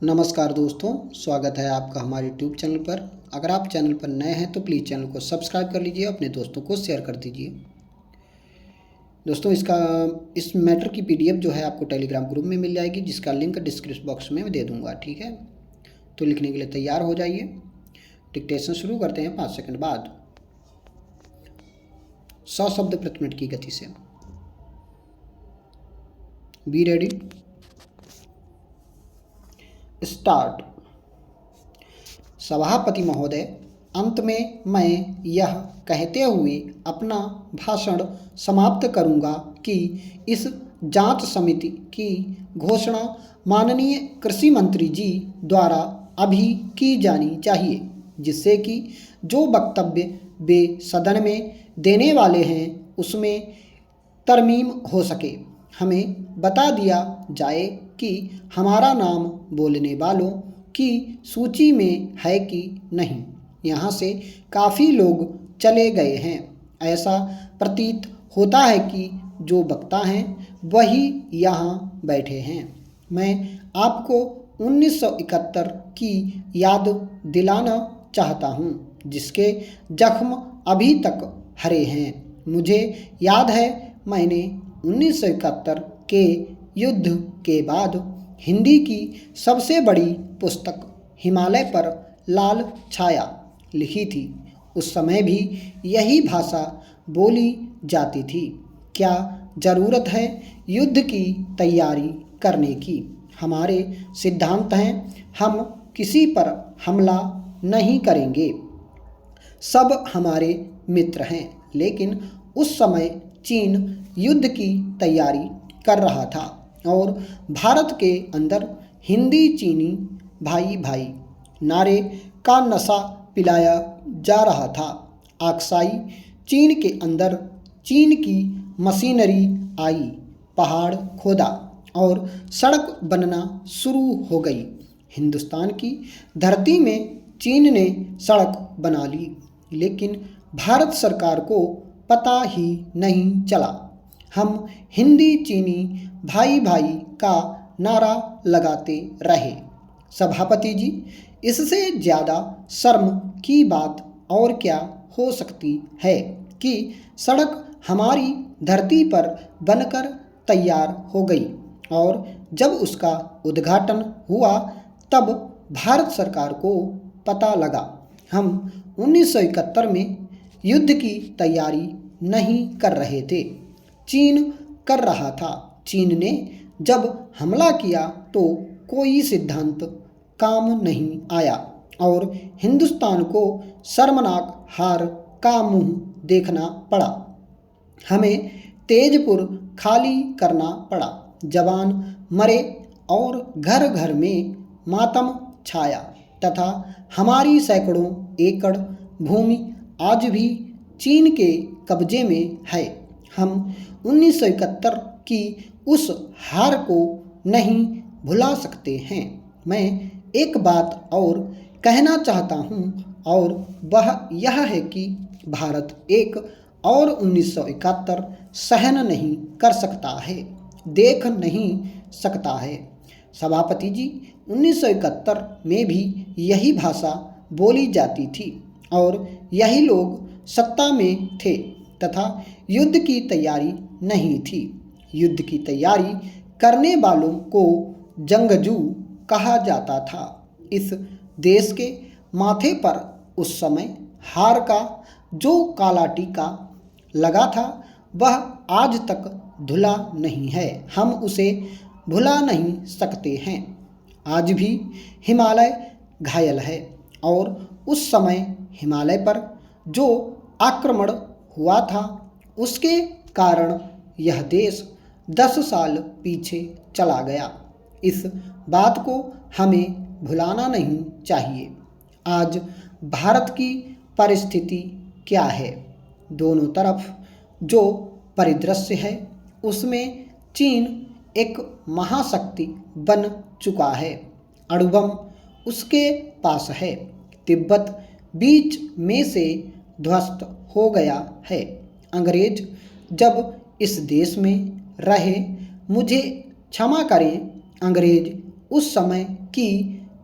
नमस्कार दोस्तों, स्वागत है आपका हमारे यूट्यूब चैनल पर। अगर आप चैनल पर नए हैं तो प्लीज़ चैनल को सब्सक्राइब कर लीजिए, अपने दोस्तों को शेयर कर दीजिए। दोस्तों इस मैटर की पीडीएफ जो है आपको टेलीग्राम ग्रुप में मिल जाएगी, जिसका लिंक डिस्क्रिप्शन बॉक्स में मैं दे दूंगा। ठीक है, तो लिखने के लिए तैयार हो जाइए। डिक्टेशन शुरू करते हैं 5 सेकंड बाद 100 शब्द प्रति मिनट की गति से। Be ready, start. सभापति महोदय, अंत में मैं यह कहते हुए अपना भाषण समाप्त करूंगा कि इस जांच समिति की घोषणा माननीय कृषि मंत्री जी द्वारा अभी की जानी चाहिए, जिससे कि जो वक्तव्य वे सदन में देने वाले हैं उसमें तरमीम हो सके। हमें बता दिया जाए कि हमारा नाम बोलने वालों की सूची में है कि नहीं। यहाँ से काफ़ी लोग चले गए हैं। ऐसा प्रतीत होता है कि जो वक्ता हैं वही यहाँ बैठे हैं। मैं आपको 1971 की याद दिलाना चाहता हूँ, जिसके जख्म अभी तक हरे हैं। मुझे याद है, मैंने 1971 के युद्ध के बाद हिंदी की सबसे बड़ी पुस्तक हिमालय पर लाल छाया लिखी थी। उस समय भी यही भाषा बोली जाती थी। क्या ज़रूरत है युद्ध की तैयारी करने की? हमारे सिद्धांत हैं, हम किसी पर हमला नहीं करेंगे। सब हमारे मित्र हैं। लेकिन उस समय चीन युद्ध की तैयारी कर रहा था और भारत के अंदर हिंदी चीनी भाई भाई नारे का नशा पिलाया जा रहा था। आक्साई चीन के अंदर चीन की मशीनरी आई, पहाड़ खोदा और सड़क बनना शुरू हो गई। हिंदुस्तान की धरती में चीन ने सड़क बना ली, लेकिन भारत सरकार को पता ही नहीं चला। हम हिंदी चीनी भाई भाई का नारा लगाते रहे। सभापति जी, इससे ज़्यादा शर्म की बात और क्या हो सकती है कि सड़क हमारी धरती पर बनकर तैयार हो गई और जब उसका उद्घाटन हुआ तब भारत सरकार को पता लगा। हम 1971 में युद्ध की तैयारी नहीं कर रहे थे, चीन कर रहा था। चीन ने जब हमला किया तो कोई सिद्धांत काम नहीं आया और हिंदुस्तान को शर्मनाक हार का मुंह देखना पड़ा। हमें तेजपुर खाली करना पड़ा। जवान मरे और घर घर में मातम छाया तथा हमारी सैकड़ों एकड़ भूमि आज भी चीन के कब्जे में है। हम 1971 की उस हार को नहीं भुला सकते हैं। मैं एक बात और कहना चाहता हूँ और वह यह है कि भारत एक और 1971 सहन नहीं कर सकता है, देख नहीं सकता है। सभापति जी, 1971 में भी यही भाषा बोली जाती थी और यही लोग सत्ता में थे तथा युद्ध की तैयारी नहीं थी। युद्ध की तैयारी करने वालों को जंगजू कहा जाता था। इस देश के माथे पर उस समय हार का जो काला टीका लगा था वह आज तक धुला नहीं है। हम उसे भुला नहीं सकते हैं। आज भी हिमालय घायल है और उस समय हिमालय पर जो आक्रमण हुआ था उसके कारण यह देश 10 साल पीछे चला गया। इस बात को हमें भुलाना नहीं चाहिए। आज भारत की परिस्थिति क्या है? दोनों तरफ जो परिदृश्य है उसमें चीन एक महाशक्ति बन चुका है। अणुबम उसके पास है। तिब्बत बीच में से ध्वस्त हो गया है। अंग्रेज जब इस देश में रहे, मुझे क्षमा करें, अंग्रेज उस समय की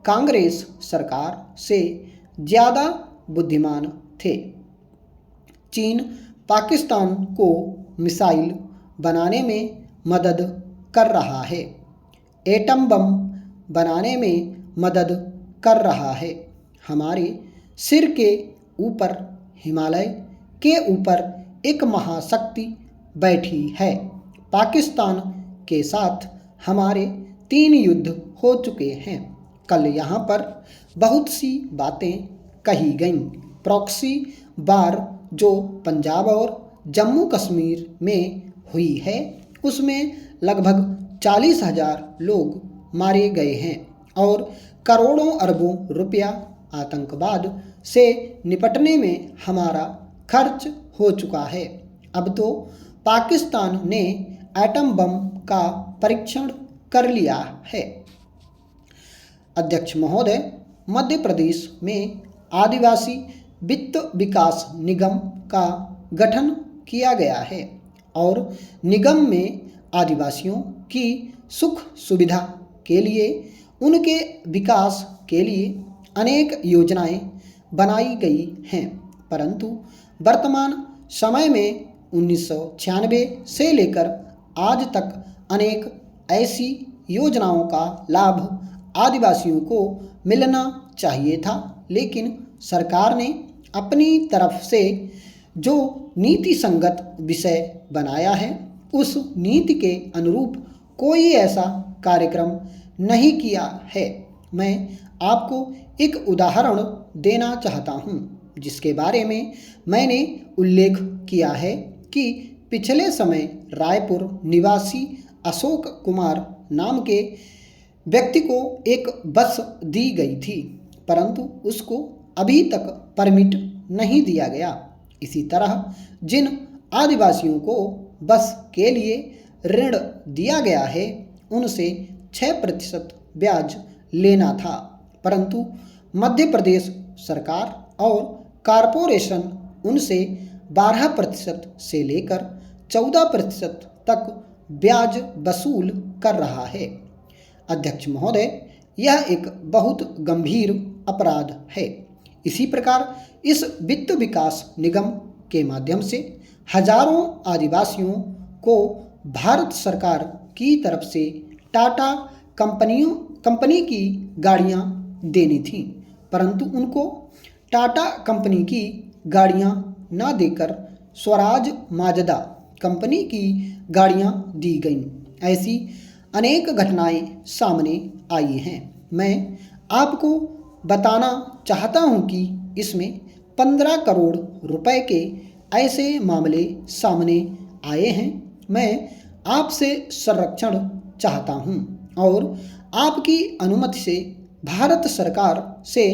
कांग्रेस सरकार से ज़्यादा बुद्धिमान थे। चीन पाकिस्तान को मिसाइल बनाने में मदद कर रहा है, एटम बम बनाने में मदद कर रहा है। हमारे सिर के ऊपर हिमालय के ऊपर एक महाशक्ति बैठी है। पाकिस्तान के साथ हमारे 3 युद्ध हो चुके हैं। कल यहाँ पर बहुत सी बातें कही गईं। प्रॉक्सी वार जो पंजाब और जम्मू कश्मीर में हुई है, उसमें लगभग 40,000 लोग मारे गए हैं और करोड़ों अरबों रुपया आतंकवाद से निपटने में हमारा खर्च हो चुका है। अब तो पाकिस्तान ने एटम बम का परीक्षण कर लिया है। अध्यक्ष महोदय, मध्य प्रदेश में आदिवासी वित्त विकास निगम का गठन किया गया है और निगम में आदिवासियों की सुख सुविधा के लिए, उनके विकास के लिए अनेक योजनाएं बनाई गई हैं, परंतु वर्तमान समय में 1996 से लेकर आज तक अनेक ऐसी योजनाओं का लाभ आदिवासियों को मिलना चाहिए था, लेकिन सरकार ने अपनी तरफ से जो नीति संगत विषय बनाया है, उस नीति के अनुरूप कोई ऐसा कार्यक्रम नहीं किया है। मैं आपको एक उदाहरण देना चाहता हूँ, जिसके बारे में मैंने उल्लेख किया है कि पिछले समय रायपुर निवासी अशोक कुमार नाम के व्यक्ति को एक बस दी गई थी, परंतु उसको अभी तक परमिट नहीं दिया गया। इसी तरह जिन आदिवासियों को बस के लिए ऋण दिया गया है, उनसे 6% ब्याज लेना था, परंतु मध्य प्रदेश सरकार और कॉरपोरेशन उनसे 12% से लेकर 14% तक ब्याज वसूल कर रहा है। अध्यक्ष महोदय, यह एक बहुत गंभीर अपराध है। इसी प्रकार इस वित्त विकास निगम के माध्यम से हजारों आदिवासियों को भारत सरकार की तरफ से टाटा कंपनी की गाड़ियां देनी थी, परंतु उनको टाटा कंपनी की गाड़ियां ना देकर स्वराज माजदा कंपनी की गाड़ियां दी गईं। ऐसी अनेक घटनाएं सामने आई हैं। मैं आपको बताना चाहता हूं कि इसमें 15 करोड़ रुपए के ऐसे मामले सामने आए हैं। मैं आपसे संरक्षण चाहता हूं और आपकी अनुमति से भारत सरकार से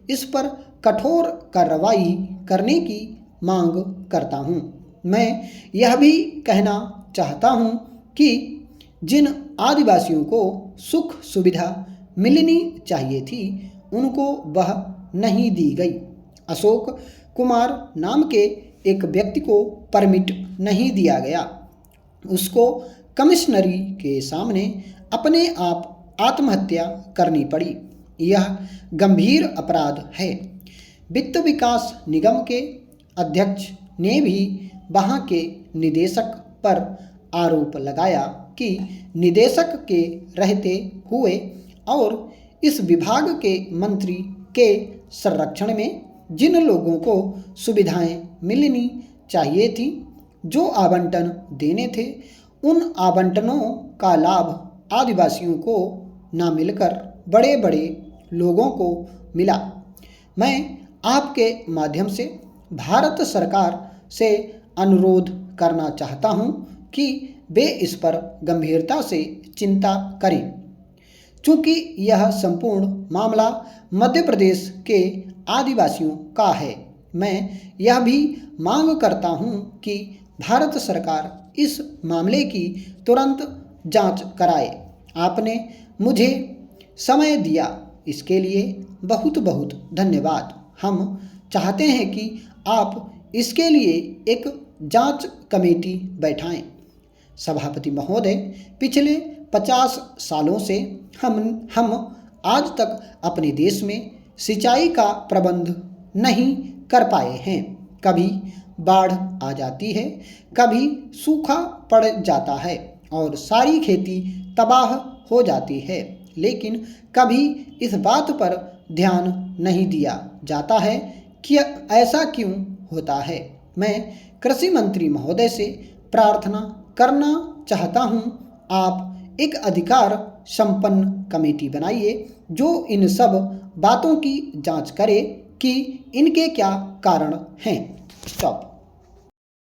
इस पर कठोर कार्रवाई करने की मांग करता हूं। मैं यह भी कहना चाहता हूं कि जिन आदिवासियों को सुख सुविधा मिलनी चाहिए थी, उनको वह नहीं दी गई। अशोक कुमार नाम के एक व्यक्ति को परमिट नहीं दिया गया, उसको कमिश्नरी के सामने अपने आप आत्महत्या करनी पड़ी। यह गंभीर अपराध है। वित्त विकास निगम के अध्यक्ष ने भी वहाँ के निदेशक पर आरोप लगाया कि निदेशक के रहते हुए और इस विभाग के मंत्री के संरक्षण में जिन लोगों को सुविधाएं मिलनी चाहिए थी, जो आवंटन देने थे, उन आवंटनों का लाभ आदिवासियों को ना मिलकर बड़े बड़े लोगों को मिला। मैं आपके माध्यम से भारत सरकार से अनुरोध करना चाहता हूं कि वे इस पर गंभीरता से चिंता करें। चूँकि यह संपूर्ण मामला मध्य प्रदेश के आदिवासियों का है, मैं यह भी मांग करता हूं कि भारत सरकार इस मामले की तुरंत जांच कराए। आपने मुझे समय दिया, इसके लिए बहुत बहुत धन्यवाद। हम चाहते हैं कि आप इसके लिए एक जांच कमेटी बैठाएं। सभापति महोदय, पिछले 50 सालों से हम आज तक अपने देश में सिंचाई का प्रबंध नहीं कर पाए हैं। कभी बाढ़ आ जाती है, कभी सूखा पड़ जाता है और सारी खेती तबाह हो जाती है, लेकिन कभी इस बात पर ध्यान नहीं दिया जाता है कि ऐसा क्यों होता है। मैं कृषि मंत्री महोदय से प्रार्थना करना चाहता हूं, आप एक अधिकार संपन्न कमेटी बनाइए जो इन सब बातों की जांच करे कि इनके क्या कारण हैं। स्टॉप।